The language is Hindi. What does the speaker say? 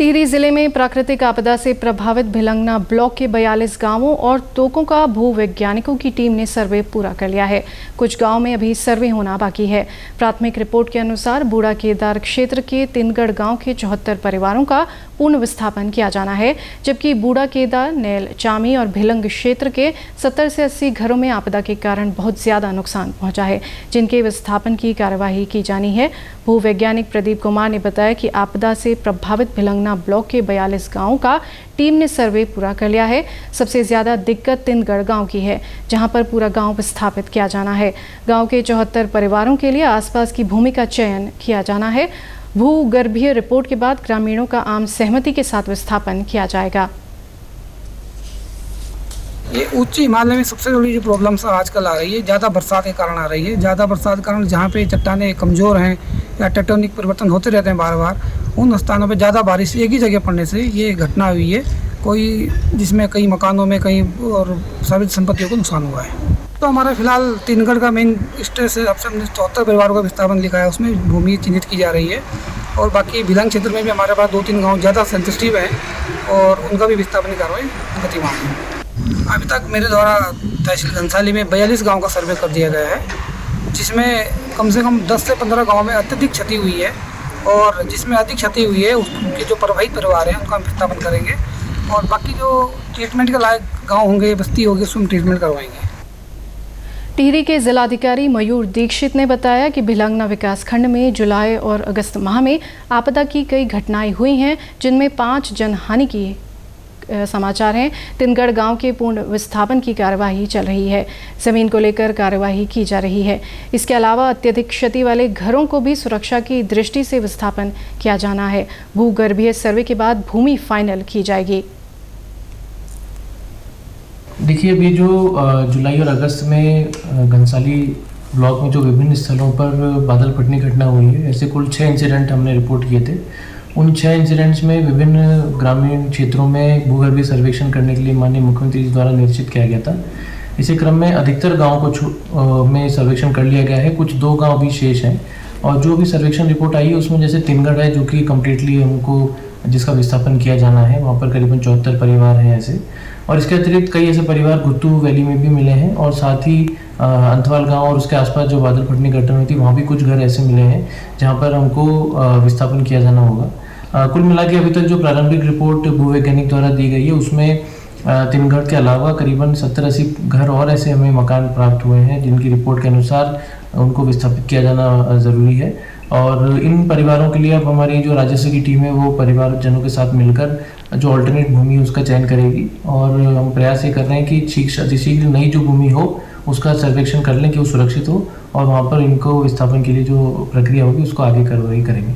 टिहरी जिले में प्राकृतिक आपदा से प्रभावित भिलंगना ब्लॉक के 42 गांवों और तोकों का भूवैज्ञानिकों की टीम ने सर्वे पूरा कर लिया है। कुछ गांव में अभी सर्वे होना बाकी है। प्राथमिक रिपोर्ट के अनुसार बूढ़ा केदार क्षेत्र के तिनगढ़ गांव के 74 परिवारों का पूर्ण विस्थापन किया जाना है, जबकि बूढ़ा केदार, नेल, चामी और भिलंग क्षेत्र के 70 से 80 घरों में आपदा के कारण बहुत ज्यादा नुकसान पहुंचा है, जिनके विस्थापन की कार्यवाही की जानी है। भूवैज्ञानिक प्रदीप कुमार ने बताया कि आपदा से प्रभावित भिलंगना ब्लॉक के 42 गांवों का टीम ने सर्वे पूरा कर लिया है। सबसे ज्यादा दिक्कत तिनगढ़ गांव की है, जहां पर पूरा गांव विस्थापित किया जाना है। गांव के 74 परिवारों के लिए आसपास की भूमि का चयन किया जाना है। भूगर्भीय रिपोर्ट के बाद ग्रामीणों का आम सहमति के साथ विस्थापन किया जाएगा। ये उच्च हिमालय में सबसे बड़ी जो प्रॉब्लम्स आजकल आ रही है, ज़्यादा बरसात के कारण आ रही है। ज़्यादा बरसात के कारण जहाँ पे चट्टानें कमज़ोर हैं या टेक्टोनिक परिवर्तन होते रहते हैं बार बार, उन स्थानों पे ज़्यादा बारिश एक ही जगह पड़ने से ये घटना हुई है, कोई जिसमें कई मकानों में कई और सार्वजनिक संपत्तियों को नुकसान हुआ है। तो हमारा फिलहाल तिनगढ़ का मेन स्टेज है, अब से हमने 74 परिवारों का विस्थापन लिखा है, उसमें भूमि चिन्हित की जा रही है। और बाकी भिलंग क्षेत्र में भी हमारे पास 2-3 गाँव ज़्यादा सेंसिटिव है और उनका भी विस्थापन की कार्रवाई गतिमान है। अभी तक मेरे द्वारा तहसील घनसाली में 42 गांव का सर्वे कर दिया गया है, जिसमें कम से कम 10 से 15 गांव में अत्यधिक क्षति हुई है और जिसमें अधिक क्षति हुई है उनके जो प्रभावित परिवार हैं उनका हम विस्थापन करेंगे और बाकी जो ट्रीटमेंट के लायक गांव होंगे, बस्ती होगी, उसमें ट्रीटमेंट करवाएंगे। टिहरी के जिलाधिकारी मयूर दीक्षित ने बताया कि भिलंगना विकासखंड में जुलाई और अगस्त माह में आपदा की कई घटनाएं हुई हैं, जिनमें 5 जनहानि की समाचार हैं। तिनगढ़ गांव के पूर्ण विस्थापन की कार्यवाही चल रही है। जमीन को लेकर कार्यवाही की जा रही है। इसके अलावा अत्यधिक क्षति वाले घरों को भी सुरक्षा की दृष्टि से विस्थापन किया जाना है। भूगर्भीय सर्वे के बाद भूमि फाइनल की जाएगी। देखिए, अभी जो जुलाई और अगस्त में घनसाली ब्लॉक में जो विभिन्न स्थलों पर बादल फटने की घटना हुई है, ऐसे कुल 6 इंसिडेंट हमने रिपोर्ट किए थे। उन 6 इंसिडेंट्स में विभिन्न ग्रामीण क्षेत्रों में भूगर्भीय सर्वेक्षण करने के लिए माननीय मुख्यमंत्री जी द्वारा निर्देशित किया गया था। इसी क्रम में अधिकतर गाँव को में सर्वेक्षण कर लिया गया है। कुछ 2 गाँव भी शेष हैं और जो भी सर्वेक्षण रिपोर्ट आई है उसमें जैसे तिनगढ़ है, जो कि कम्प्लीटली हमको जिसका विस्थापन किया जाना है, वहाँ पर करीबन 74 परिवार हैं ऐसे। और इसके अतिरिक्त कई ऐसे परिवार गुत्तू वैली में भी मिले हैं और साथ ही अंतवाल गांव और उसके आसपास जो बादल फटने की घटना हुई थी वहाँ भी कुछ घर ऐसे मिले हैं जहाँ पर हमको विस्थापन किया जाना होगा। कुल मिला के अभी तक जो प्रारंभिक रिपोर्ट भूवैज्ञानिक द्वारा दी गई है उसमें तिनगढ़ के अलावा करीबन 70-80 घर और ऐसे हमें मकान प्राप्त हुए हैं, जिनकी रिपोर्ट के अनुसार उनको विस्थापित किया जाना ज़रूरी है। और इन परिवारों के लिए अब हमारी जो राजस्व की टीम है वो परिवारजनों के साथ मिलकर जो अल्टरनेट भूमि है उसका चयन करेगी और हम प्रयास ये कर रहे हैं कि शीघ्र नई जो भूमि हो उसका सर्वेक्षण कर लें कि वो सुरक्षित हो और वहाँ पर इनको विस्थापन के लिए जो प्रक्रिया होगी उसको आगे कार्रवाई करेंगे।